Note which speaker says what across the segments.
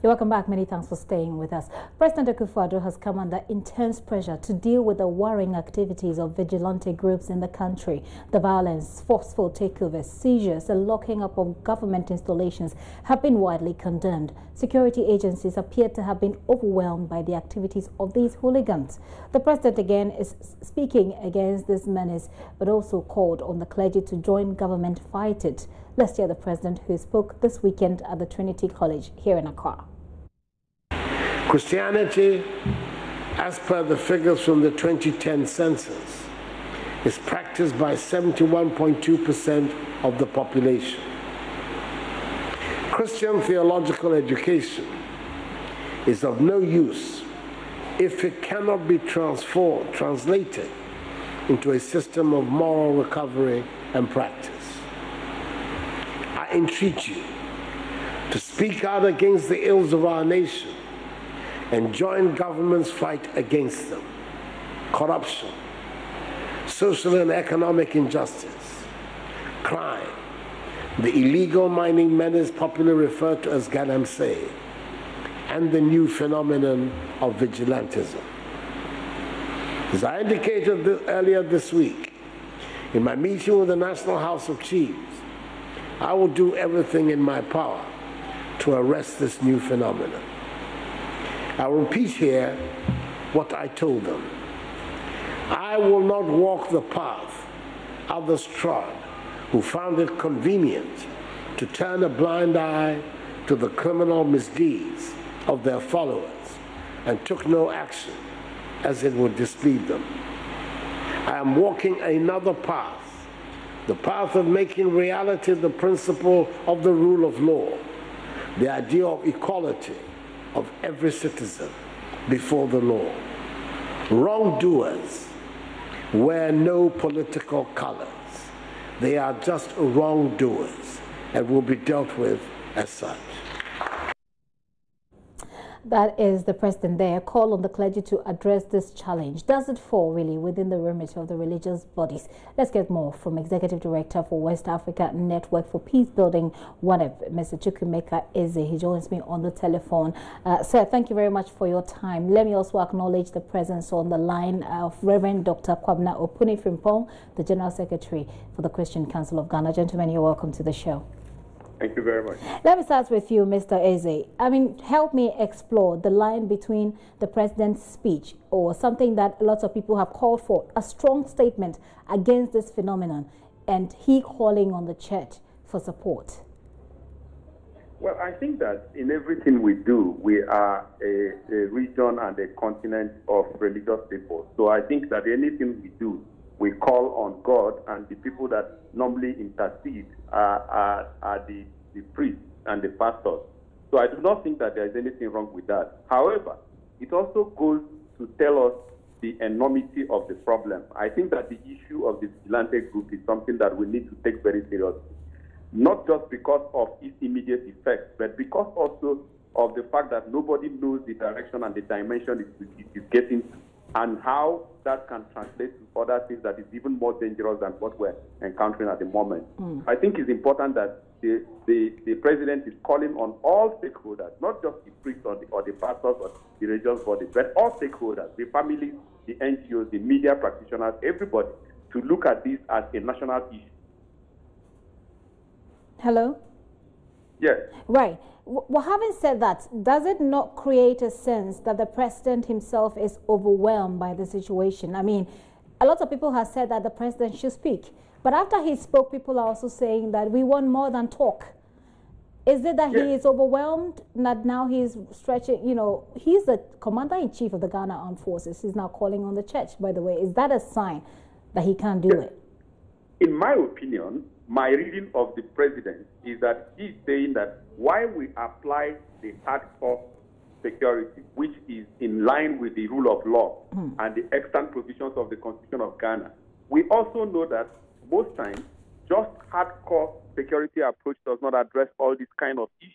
Speaker 1: You're welcome back. Many thanks for staying with us. President Akufo-Addo has come under intense pressure to deal with the worrying activities of vigilante groups in the country. The violence, forceful takeovers, seizures, and locking up of government installations have been widely condemned. Security agencies appear to have been overwhelmed by the activities of these hooligans. The president again is speaking against this menace, but also called on the clergy to join government fight it. Let's hear the president, who spoke this weekend at the Trinity College here in Accra.
Speaker 2: Christianity, as per the figures from the 2010 census, is practiced by 71.2% of the population. Christian theological education is of no use if it cannot be translated into a system of moral recovery and practice. I entreat you to speak out against the ills of our nation and join government's fight against them. Corruption, social and economic injustice, crime, the illegal mining menace popularly referred to as galamsey, and the new phenomenon of vigilantism. As I indicated earlier this week, in my meeting with the National House of Chiefs, I will do everything in my power to arrest this new phenomenon. I will repeat here what I told them. I will not walk the path others trod who found it convenient to turn a blind eye to the criminal misdeeds of their followers and took no action as it would displease them. I am walking another path, the path of making reality the principle of the rule of law, the idea of equality of every citizen before the law. Wrongdoers wear no political colors. They are just wrongdoers and will be dealt with as such.
Speaker 1: That is the president there. Call on the clergy to address this challenge. Does it fall really within the remit of the religious bodies? Let's get more from Executive Director for West Africa Network for Peace Building, Mr. Chukwemeka Eze. He joins me on the telephone. Sir, thank you very much for your time. Let me also acknowledge the presence on the line of Reverend Dr. Kwabena Opuni-Frimpong, the General Secretary for the Christian Council of Ghana. Gentlemen, you're welcome to the show.
Speaker 3: Thank you very much.
Speaker 1: Let me start with you, Mr. Eze. I mean, help me explore the line between the president's speech or something that a lot of people have called for, a strong statement against this phenomenon, and he calling on the church for support.
Speaker 3: Well, I think that in everything we do, we are a region and a continent of religious people. So I think that anything we do, we call on God, and the people that normally intercede are the priests and the pastors. So I do not think that there is anything wrong with that. However, it also goes to tell us the enormity of the problem. I think that the issue of the vigilante group is something that we need to take very seriously, not just because of its immediate effects, but because also of the fact that nobody knows the direction and the dimension it is getting to, and how that can translate to other things that is even more dangerous than what we're encountering at the moment. I think it's important that the president is calling on all stakeholders, not just the priests or the pastors or the religious bodies, but all stakeholders, the families, the NGOs, the media practitioners, everybody, to look at this as a national issue.
Speaker 1: Hello?
Speaker 3: Yes.
Speaker 1: Right. Well, having said that, does it not create a sense that the president himself is overwhelmed by the situation? I mean, a lot of people have said that the president should speak. But after he spoke, people are also saying that we want more than talk. Is it that he is overwhelmed, that now he's stretching, you know, he's the commander-in-chief of the Ghana Armed Forces. He's now calling on the church, by the way. Is that a sign that he can't do it?
Speaker 3: In my opinion, my reading of the president is that he's saying that while we apply the hardcore security, which is in line with the rule of law and the extant provisions of the Constitution of Ghana, we also know that most times just hardcore security approach does not address all these kind of issues.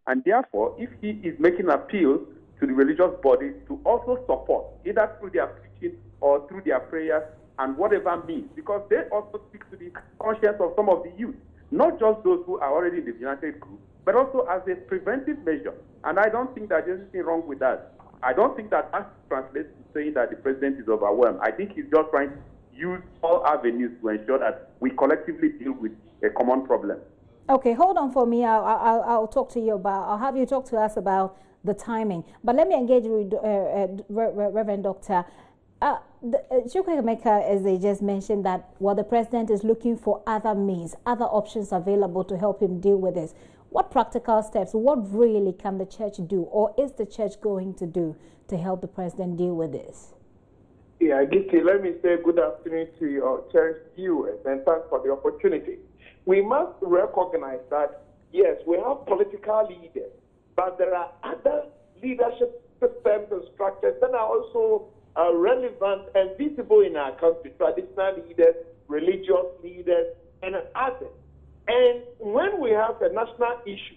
Speaker 3: And therefore, if he is making appeals to the religious bodies to also support, either through their preaching or through their prayers and whatever means, because they also speak to the conscience of some of the youth, not just those who are already in the vigilante group, but also as a preventive measure And I don't think that there's anything wrong with that. I don't think that translates to saying that the president is overwhelmed. I think he's just trying to use all avenues to ensure that we collectively deal with a common problem.
Speaker 1: Okay, hold on for me. I'll talk to you about, I'll have you talk to us about the timing. But let me engage with Reverend Doctor. Chukwuemeka, as they just mentioned, that the president is looking for other means, other options available to help him deal with this. What practical steps, what really can the church do, or is the church going to do to help the president deal with this?
Speaker 4: Yeah, Giti, let me say good afternoon to your church viewers, and thanks for the opportunity. We must recognize that, yes, we have political leaders, but there are other leadership systems and structures that are also relevant and visible in our country, traditional leaders, religious leaders, and others. And when we have a national issue,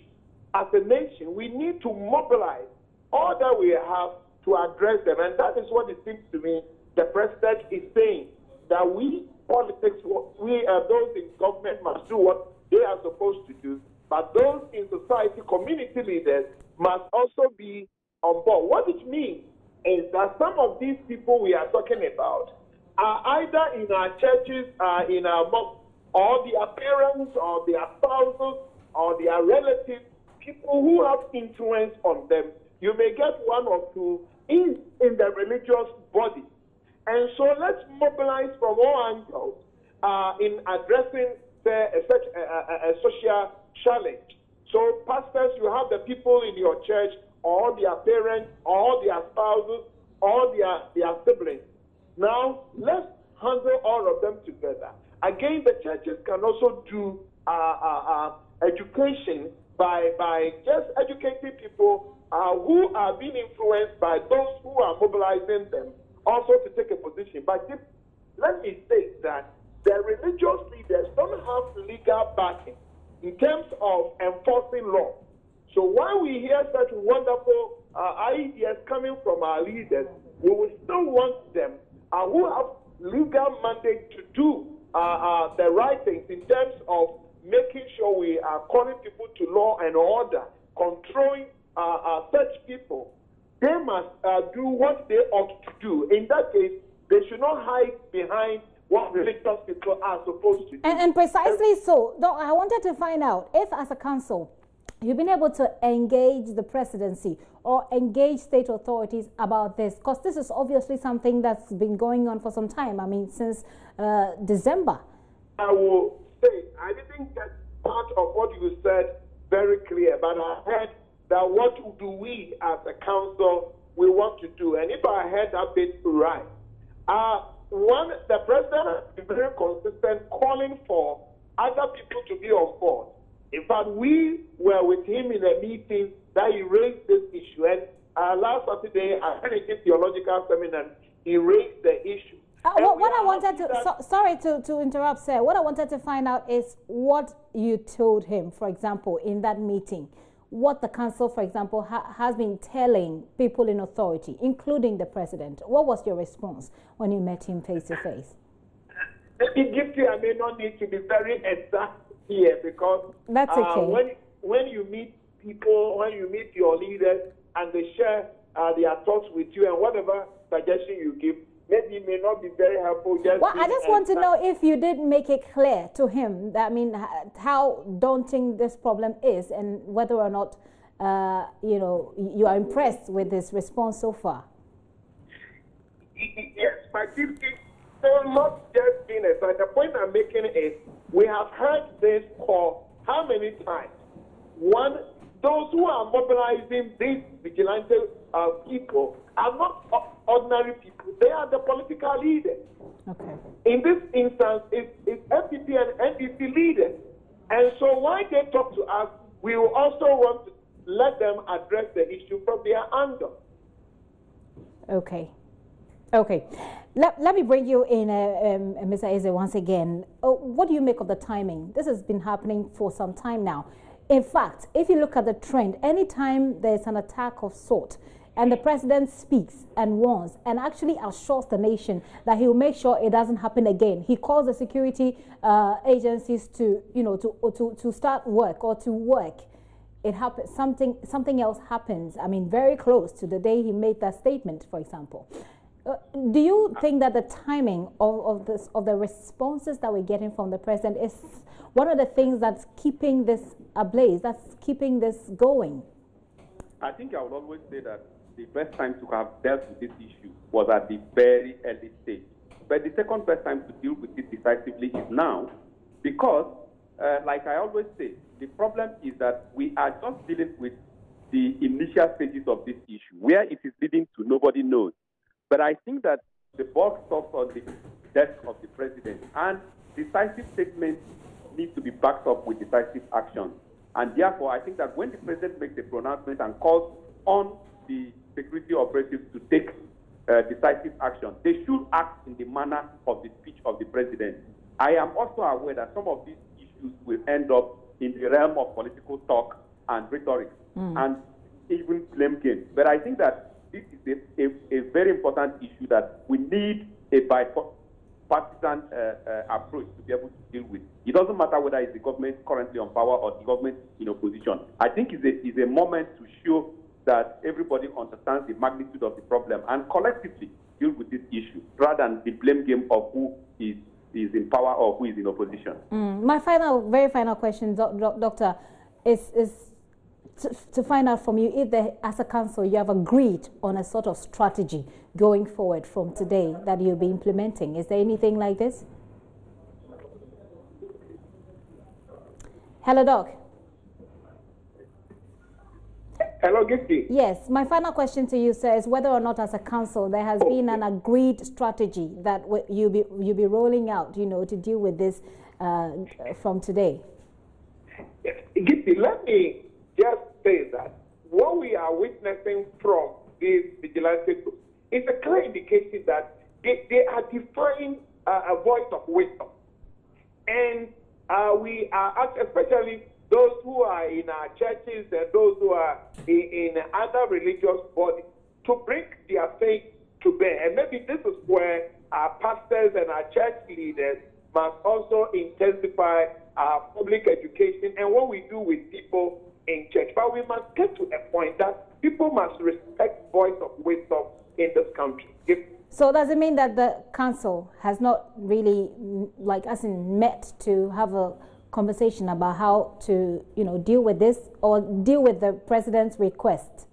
Speaker 4: as a nation, we need to mobilize all that we have to address them. And that is what it seems to me the president is saying, that we politics, those in government must do what they are supposed to do, but those in society, community leaders, must also be on board. What it means is that some of these people we are talking about are either in our churches, in our mosques, or their parents, or their spouses, or their relatives, people who have influence on them. You may get one or two in the religious body. And so let's mobilize from all angles in addressing such a social challenge. So pastors, you have the people in your church, or their parents, or their spouses, or their siblings. Now, let's handle all of them together. Again, the churches can also do education by just educating people who are being influenced by those who are mobilizing them also to take a position. But let me say that the religious leaders don't have legal backing in terms of enforcing law. So while we hear such wonderful ideas coming from our leaders, we will still want them who have legal mandate to do the right things in terms of making sure we are calling people to law and order, controlling such people. They must do what they ought to do. In that case, they should not hide behind what religious people are supposed to do.
Speaker 1: And precisely so. I wanted to find out if, as a council, you've been able to engage the presidency or engage state authorities about this, because this is obviously something that's been going on for some time. I mean, since December.
Speaker 4: I will say, I didn't get part of what you said very clear, but I heard that what do we as a council we want to do. And if I heard that bit right, one, the president has been very consistent calling for other people to be on board. In fact, we were with him in a meeting that he raised this issue. And last Saturday, I had a theological seminar. He raised the issue.
Speaker 1: What I wanted to, sorry to interrupt, sir. What I wanted to find out is what you told him, for example, in that meeting. What the council, for example, has been telling people in authority, including the president. What was your response when you met him face to face?
Speaker 4: Let me give you, I may not need to be very exact here, because
Speaker 1: that's okay.
Speaker 4: When you meet people, when you meet your leaders, and they share their thoughts with you, and whatever suggestion you give, maybe it may not be very helpful.
Speaker 1: I just want to know if you did make it clear to him that, I mean, how daunting this problem is, and whether or not you are impressed with this response so far.
Speaker 4: Yes, my chief is still not just being a side. The point I'm making is we have heard this call how many times? One, those who are mobilizing these vigilante people are not ordinary people. They are the political leaders.
Speaker 1: Okay.
Speaker 4: In this instance, it's FPP and NDC leaders. And so when they talk to us, we will also want to let them address the issue from their angle.
Speaker 1: Okay. Okay. Let me bring you in, Mr. Eze, once again. What do you make of the timing? This has been happening for some time now. In fact, if you look at the trend, anytime there's an attack of sort, and the president speaks and warns and actually assures the nation that he will make sure it doesn't happen again, he calls the security agencies to, to start work or to work. something else happens, I mean, very close to the day he made that statement, for example. Do you think that the timing of the responses that we're getting from the president is one of the things that's keeping this ablaze, that's keeping this going?
Speaker 3: I think I would always say that the best time to have dealt with this issue was at the very early stage. But the second best time to deal with it decisively is now, because, like I always say, the problem is that we are just dealing with the initial stages of this issue. Where it is leading to, nobody knows. But I think that the ball stops on the desk of the president, and decisive statements need to be backed up with decisive action. And therefore, I think that when the president makes a pronouncement and calls on the security operatives to take decisive action, they should act in the manner of the speech of the president. I am also aware that some of these issues will end up in the realm of political talk and rhetoric and even blame games. But I think that this is a very important issue that we need a bipartisan approach to be able to deal with. It doesn't matter whether it's the government currently on power or the government in opposition. I think it's a moment to show that everybody understands the magnitude of the problem and collectively deal with this issue rather than the blame game of who is in power or who is in opposition.
Speaker 1: My very final question, Doctor, is to find out from you if as a council you have agreed on a sort of strategy going forward from today that you'll be implementing. Is there anything like this? Hello, Doc.
Speaker 4: Hello, Gifty.
Speaker 1: Yes, my final question to you, sir, is whether or not as a council there has been an agreed strategy that you'll be rolling out, to deal with this from today.
Speaker 4: Gifty, let me just say that what we are witnessing from these vigilante groups is a clear indication that they are defying a voice of wisdom. And we are, especially those who are in our churches and those who are in other religious bodies, to bring their faith to bear. And maybe this is where our pastors and our church leaders must also intensify our public education and what we do with people in church. But we must get to a point that people must respect voice of wisdom in this country.
Speaker 1: So does it mean that the council has not really, met to have a conversation about how to, deal with this or deal with the president's request?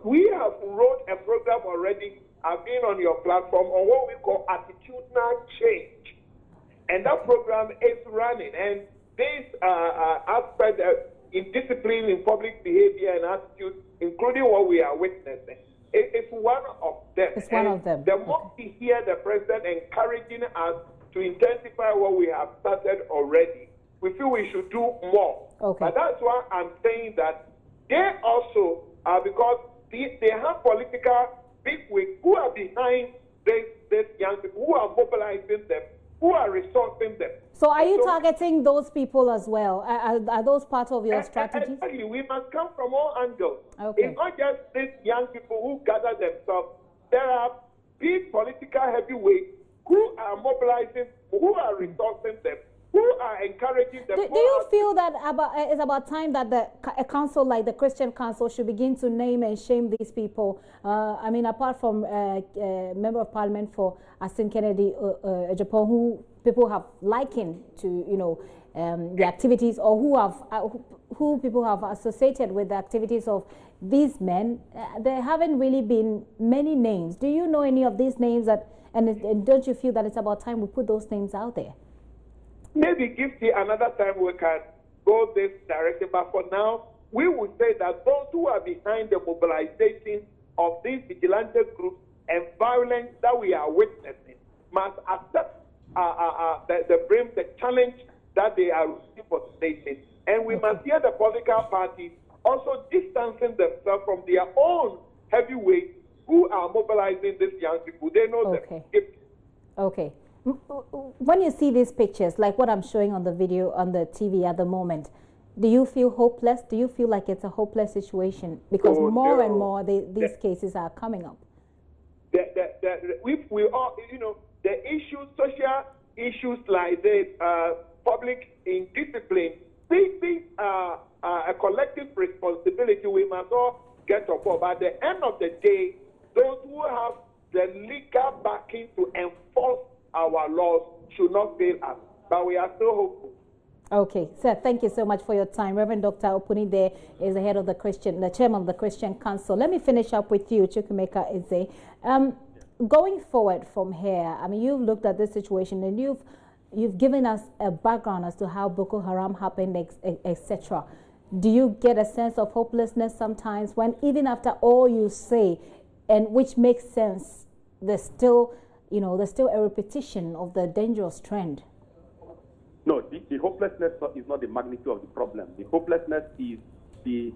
Speaker 4: We have wrote a program already. I've been on your platform on what we call attitudinal change. And that program is running. And this aspect in discipline, in public behavior and attitude, including what we are witnessing, it's one of them.
Speaker 1: It's one of them.
Speaker 4: The more we hear the president encouraging us to intensify what we have started already, we feel we should do more.
Speaker 1: Okay.
Speaker 4: But that's why I'm saying that they also, because they have political bigwigs who are behind these young people, who are mobilizing them, who are resourcing them.
Speaker 1: So are you targeting those people as well? Are those part of your strategy?
Speaker 4: Exactly. We must come from all angles.
Speaker 1: Okay.
Speaker 4: It's not just these young people who gather themselves. There are big political heavyweights who are mobilizing, who are resourcing them, who are encouraging them.
Speaker 1: Do you feel that it's about time that a council like the Christian Council should begin to name and shame these people? I mean, apart from Member of Parliament for Asin Kennedy, Japan, who people have likened to, the activities, or who people have associated with the activities of these men. There haven't really been many names. Do you know any of these names and don't you feel that it's about time we put those names out there?
Speaker 4: Maybe Gifty, another time we can go this direction. But for now, we would say that those who are behind the mobilization of these vigilante groups and violence that we are witnessing must accept the challenge that they are receiving for the nation. And we must hear the political parties also distancing themselves from their own heavyweights who are mobilizing these young people. They know them.
Speaker 1: Okay. When you see these pictures, like what I'm showing on the video on the TV at the moment, do you feel hopeless? Do you feel like it's a hopeless situation? Because more and more these cases are coming up.
Speaker 4: We all, the issues, social issues like this, public indiscipline, These are a collective responsibility. We must all get on board. But at the end of the day, those who have the legal backing to enforce our laws should not fail us. But we are still hopeful.
Speaker 1: Okay, sir, thank you so much for your time. Reverend Dr. Opunide is the head of the chairman of the Christian Council. Let me finish up with you, Chukwemeka Eze. Going forward from here, I mean, you've looked at this situation and you've given us a background as to how Boko Haram happened, etc. Do you get a sense of hopelessness sometimes when, even after all you say, and which makes sense, there's still a repetition of the dangerous trend?
Speaker 3: No, the hopelessness is not the magnitude of the problem. The hopelessness is the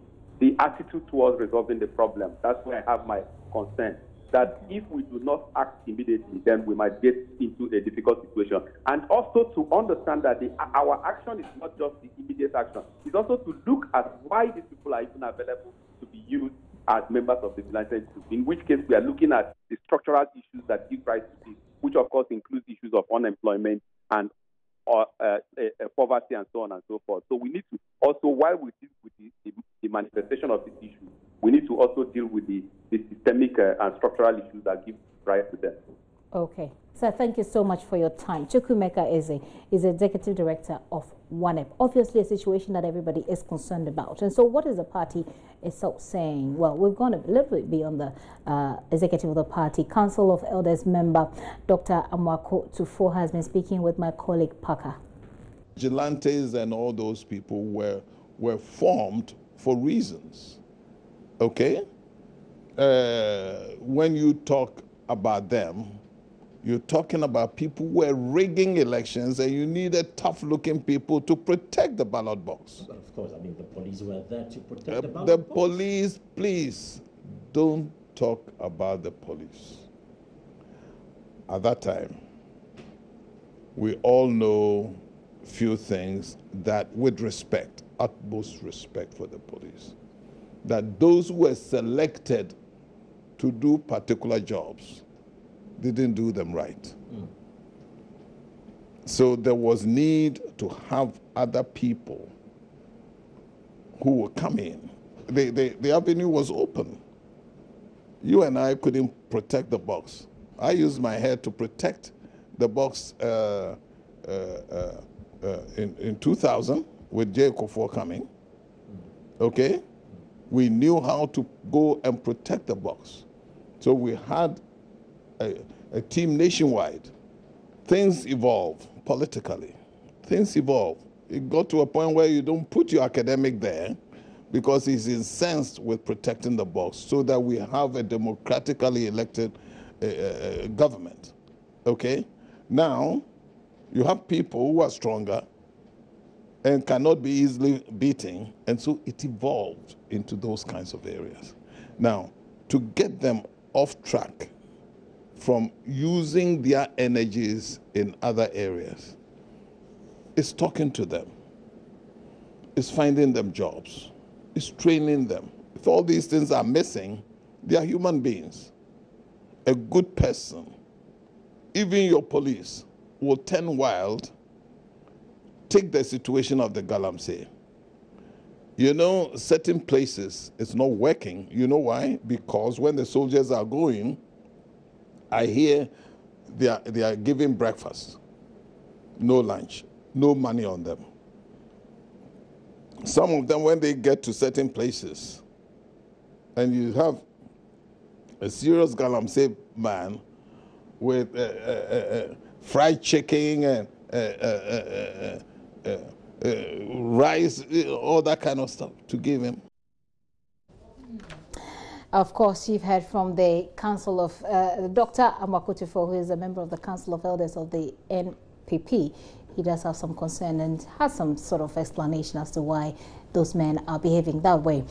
Speaker 3: attitude towards resolving the problem. That's where I have my concern. That if we do not act immediately, then we might get into a difficult situation. And also to understand that our action is not just the immediate action. It's also to look at why these people are even available to be used as members of the Vigilantism group, in which case we are looking at the structural issues that give rise to this, which of course includes issues of unemployment and poverty and so on and so forth. So we need to also, while we deal with the manifestation of this issue, we need to also deal with the systemic and structural issues that give rise to them.
Speaker 1: Okay. Sir, thank you so much for your time. Chukwemeka Eze is Executive Director of WANEP. Obviously, a situation that everybody is concerned about. And so what is the party itself saying? Well, we've gone a little bit beyond the executive of the party. Council of Elders member Dr. Amwako Tufo has been speaking with my colleague Parker.
Speaker 5: Vigilantes and all those people were formed for reasons. Okay? When you talk about them, you're talking about people who were rigging elections, and you needed tough-looking people to protect the ballot box.
Speaker 6: But of course, I mean, the police were there to protect the ballot
Speaker 5: box. The
Speaker 6: box.
Speaker 5: Police, please, don't talk about the police. At that time, we all know few things that, with respect, utmost respect for the police, that those who were selected to do particular jobs didn't do them right. So there was need to have other people who would come in. The avenue was open. You and I couldn't protect the box. I used my head to protect the box in 2000 with J. Kofor coming. Okay? We knew how to go and protect the box. So we had a team nationwide. Things evolve politically. Things evolve. It got to a point where you don't put your academic there because he's incensed with protecting the box, so that we have a democratically elected government. Okay? Now, you have people who are stronger and cannot be easily beaten, and so it evolved into those kinds of areas. Now, to get them off track from using their energies in other areas, it's talking to them, it's finding them jobs, it's training them. If all these things are missing, they are human beings. A good person, even your police, will turn wild. Take the situation of the Galamsey. You know, certain places, it's not working. You know why? Because when the soldiers are going, I hear they are giving breakfast, no lunch, no money on them. Some of them, when they get to certain places, and you have a serious Galamsey man with fried chicken and rice, all that kind of stuff to give him.
Speaker 1: Of course, you've heard from the Council of Dr. Amwako Tufo, who is a member of the Council of Elders of the NPP. He does have some concern and has some sort of explanation as to why those men are behaving that way.